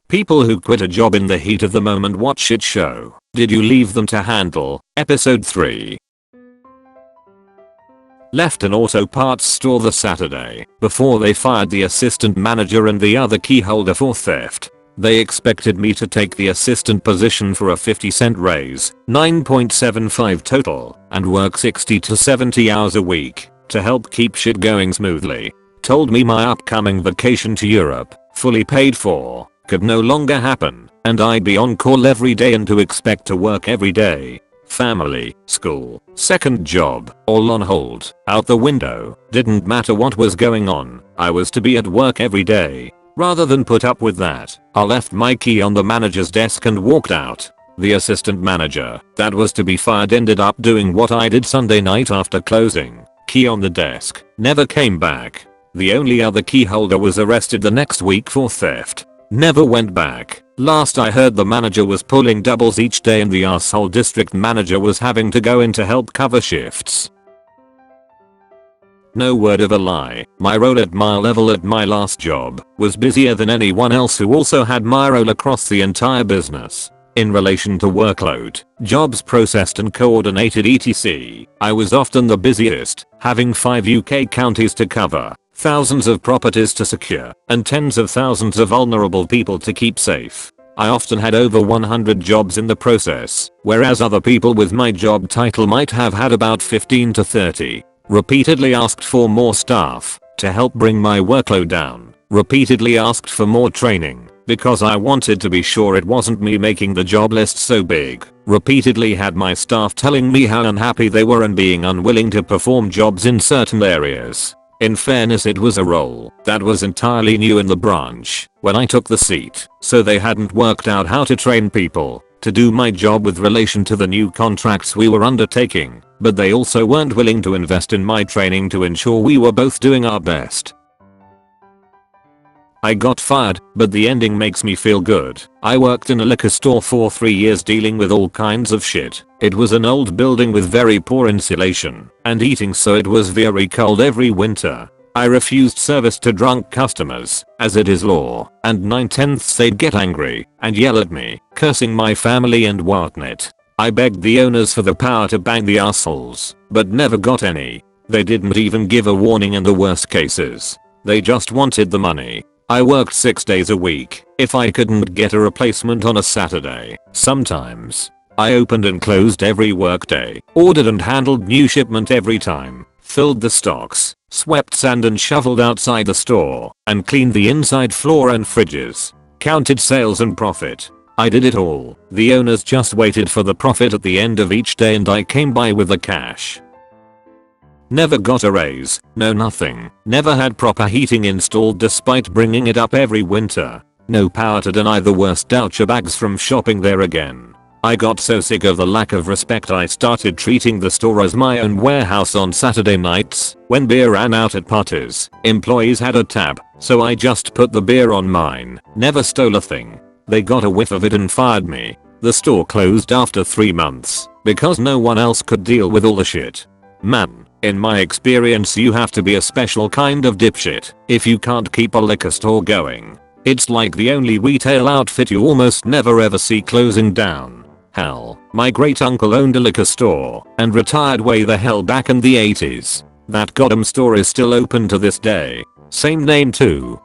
People who quit a job in the heat of the moment. What shit show did you leave them to handle? Episode 3. Left an auto parts store the Saturday before they fired the assistant manager and the other key holder for theft. They expected me to take the assistant position for a 50-cent raise, 9.75 total, and work 60 to 70 hours a week to help keep shit going smoothly. Told me my upcoming vacation to Europe, fully paid for, could no longer happen, and I'd be on call every day and to expect to work every day. Family, school, second job, all on hold, out the window. Didn't matter what was going on, I was to be at work every day. Rather than put up with that, I left my key on the manager's desk and walked out. The assistant manager that was to be fired ended up doing what I did Sunday night after closing. Key on the desk, never came back. The only other key holder was arrested the next week for theft. Never went back. Last I heard the manager was pulling doubles each day and the asshole district manager was having to go in to help cover shifts. No word of a lie, my role at my level at my last job was busier than anyone else who also had my role across the entire business. In relation to workload, jobs processed and coordinated etc., I was often the busiest, having 5 UK counties to cover, thousands of properties to secure, and tens of thousands of vulnerable people to keep safe. I often had over 100 jobs in the process, whereas other people with my job title might have had about 15 to 30. Repeatedly asked for more staff to help bring my workload down. Repeatedly asked for more training because I wanted to be sure it wasn't me making the job list so big. Repeatedly had my staff telling me how unhappy they were and being unwilling to perform jobs in certain areas. In fairness, it was a role that was entirely new in the branch when I took the seat, so they hadn't worked out how to train people to do my job with relation to the new contracts we were undertaking, but they also weren't willing to invest in my training to ensure we were both doing our best. I got fired, but the ending makes me feel good. I worked in a liquor store for 3 years dealing with all kinds of shit. It was an old building with very poor insulation and heating, so it was very cold every winter. I refused service to drunk customers, as it is law, and 9/10 they'd get angry and yell at me, cursing my family and whatnot. I begged the owners for the power to bang the assholes, but never got any. They didn't even give a warning in the worst cases. They just wanted the money. I worked 6 days a week if I couldn't get a replacement on a Saturday. Sometimes I opened and closed every workday, ordered and handled new shipment every time, filled the stocks, swept sand and shoveled outside the store, and cleaned the inside floor and fridges. Counted sales and profit. I did it all. The owners just waited for the profit at the end of each day and I came by with the cash. Never got a raise, no nothing. Never had proper heating installed despite bringing it up every winter. No power to deny the worst doucher bags from shopping there again. I got so sick of the lack of respect I started treating the store as my own warehouse on Saturday nights. When beer ran out at parties, employees had a tab, so I just put the beer on mine. Never stole a thing. They got a whiff of it and fired me. The store closed after 3 months because no one else could deal with all the shit. Man, in my experience you have to be a special kind of dipshit if you can't keep a liquor store going. It's like the only retail outfit you almost never ever see closing down. Hell, my great uncle owned a liquor store and retired way the hell back in the 80s. That goddamn store is still open to this day. Same name too.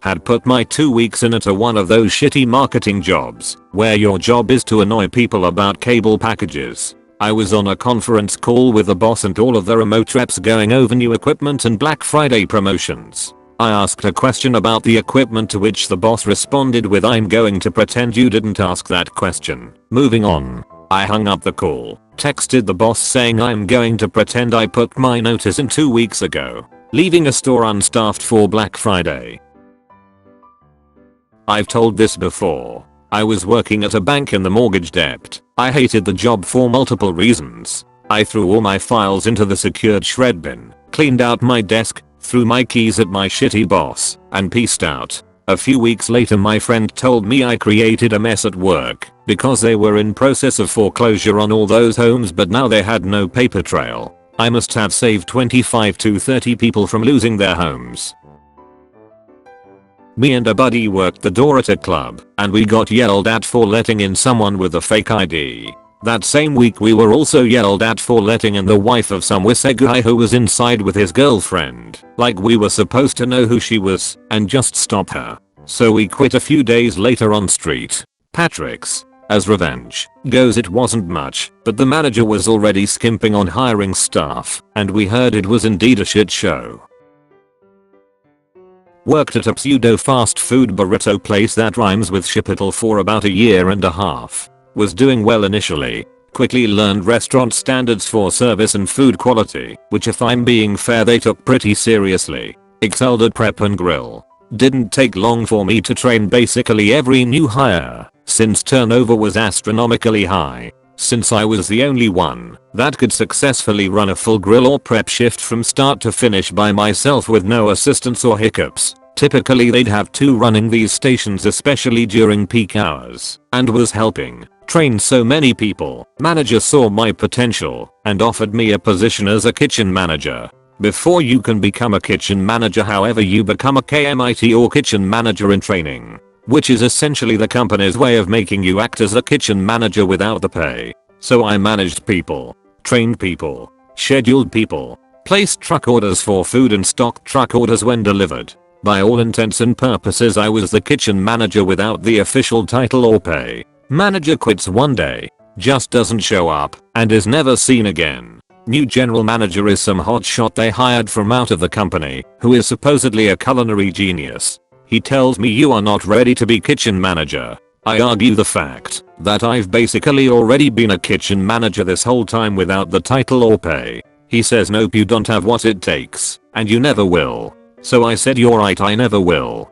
Had put my 2 weeks in at one of those shitty marketing jobs where your job is to annoy people about cable packages. I was on a conference call with the boss and all of the remote reps going over new equipment and Black Friday promotions. I asked a question about the equipment to which the boss responded with, "I'm going to pretend you didn't ask that question. Moving on." I hung up the call, texted the boss saying I'm going to pretend I put my notice in 2 weeks ago, leaving a store unstaffed for Black Friday. I've told this before. I was working at a bank in the mortgage debt. I hated the job for multiple reasons. I threw all my files into the secured shred bin, cleaned out my desk, threw my keys at my shitty boss, and peaced out. A few weeks later my friend told me I created a mess at work because they were in process of foreclosure on all those homes, but now they had no paper trail. I must have saved 25 to 30 people from losing their homes. Me and a buddy worked the door at a club, and we got yelled at for letting in someone with a fake ID. That same week we were also yelled at for letting in the wife of some wise guy who was inside with his girlfriend, like we were supposed to know who she was and just stop her. So we quit a few days later on street. Patrick's. As revenge goes, it wasn't much, but the manager was already skimping on hiring staff, and we heard it was indeed a shit show. Worked at a pseudo fast food burrito place that rhymes with Chipotle for about a year and a half. Was doing well initially. Quickly learned restaurant standards for service and food quality, which if I'm being fair they took pretty seriously. Excelled at prep and grill. Didn't take long for me to train basically every new hire, since turnover was astronomically high. Since I was the only one that could successfully run a full grill or prep shift from start to finish by myself with no assistance or hiccups. Typically they'd have two running these stations, especially during peak hours, and was helping train so many people. Manager saw my potential and offered me a position as a kitchen manager. Before you can become a kitchen manager, however, you become a KMIT or kitchen manager in training, which is essentially the company's way of making you act as a kitchen manager without the pay. So I managed people, trained people, scheduled people, placed truck orders for food and stocked truck orders when delivered. By all intents and purposes I was the kitchen manager without the official title or pay. Manager quits one day, just doesn't show up, and is never seen again. New general manager is some hotshot they hired from out of the company, who is supposedly a culinary genius. He tells me you are not ready to be kitchen manager. I argue the fact that I've basically already been a kitchen manager this whole time without the title or pay. He says nope, you don't have what it takes, and you never will. So I said you're right, I never will.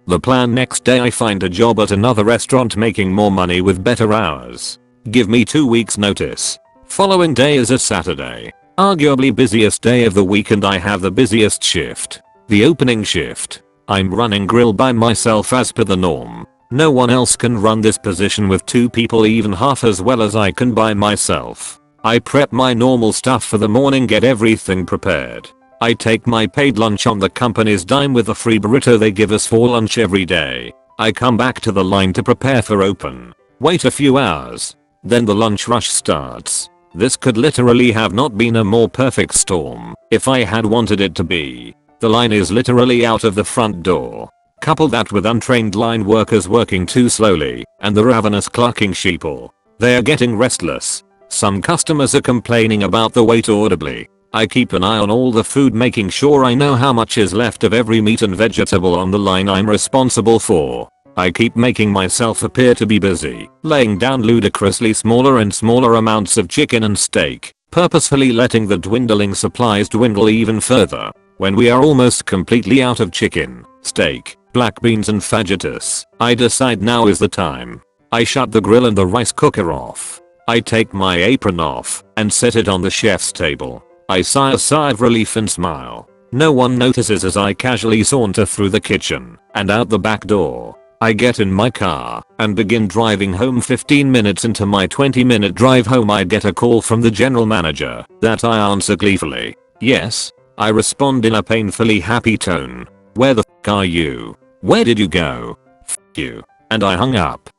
The plan: next day I find a job at another restaurant making more money with better hours. Give me 2 weeks notice. Following day is a Saturday. Arguably busiest day of the week, and I have the busiest shift. The opening shift. I'm running grill by myself as per the norm. No one else can run this position with 2 people even half as well as I can by myself. I prep my normal stuff for the morning, get everything prepared. I take my paid lunch on the company's dime with a free burrito they give us for lunch every day. I come back to the line to prepare for open. Wait a few hours. Then the lunch rush starts. This could literally have not been a more perfect storm if I had wanted it to be. The line is literally out of the front door. Couple that with untrained line workers working too slowly and the ravenous clucking sheeple. They are getting restless. Some customers are complaining about the wait audibly. I keep an eye on all the food, making sure I know how much is left of every meat and vegetable on the line I'm responsible for. I keep making myself appear to be busy, laying down ludicrously smaller and smaller amounts of chicken and steak, purposefully letting the dwindling supplies dwindle even further. When we are almost completely out of chicken, steak, black beans and fajitas, I decide now is the time. I shut the grill and the rice cooker off. I take my apron off and set it on the chef's table. I sigh a sigh of relief and smile. No one notices as I casually saunter through the kitchen and out the back door. I get in my car and begin driving home. 15 minutes into my 20-minute drive home I get a call from the general manager that I answer gleefully. Yes, I respond in a painfully happy tone. Where the f are you? Where did you go? F you. And I hung up.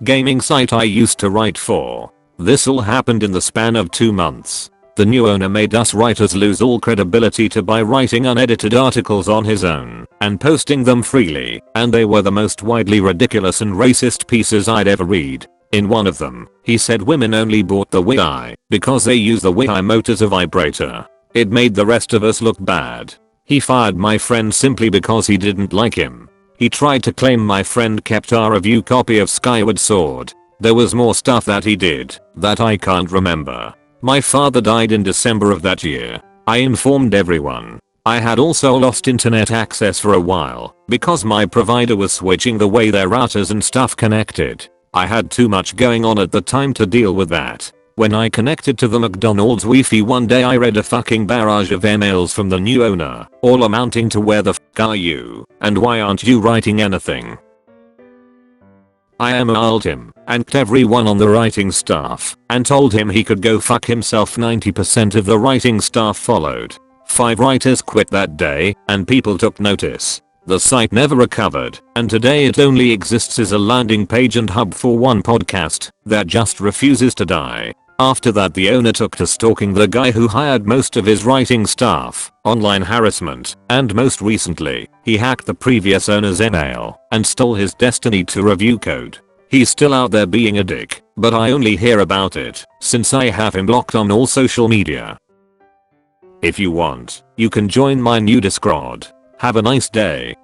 Gaming site I used to write for. This all happened in the span of 2 months. The new owner made us writers lose all credibility by writing unedited articles on his own and posting them freely, and they were the most widely ridiculous and racist pieces I'd ever read. In one of them, he said women only bought the Wii because they use the Wii mote as a vibrator. It made the rest of us look bad. He fired my friend simply because he didn't like him. He tried to claim my friend kept our review copy of Skyward Sword. There was more stuff that he did that I can't remember. My father died in December of that year. I informed everyone. I had also lost internet access for a while because my provider was switching the way their routers and stuff connected. I had too much going on at the time to deal with that. When I connected to the McDonald's Wi-Fi one day, I read a fucking barrage of emails from the new owner, all amounting to where the f are you and why aren't you writing anything. I emailed him and everyone on the writing staff and told him he could go fuck himself. 90% of the writing staff followed. 5 writers quit that day, and people took notice. The site never recovered, and today it only exists as a landing page and hub for one podcast that just refuses to die. After that, the owner took to stalking the guy who hired most of his writing staff, online harassment, and most recently, he hacked the previous owner's email and stole his Destiny 2 review code. He's still out there being a dick, but I only hear about it since I have him blocked on all social media. If you want, you can join my new Discord. Have a nice day.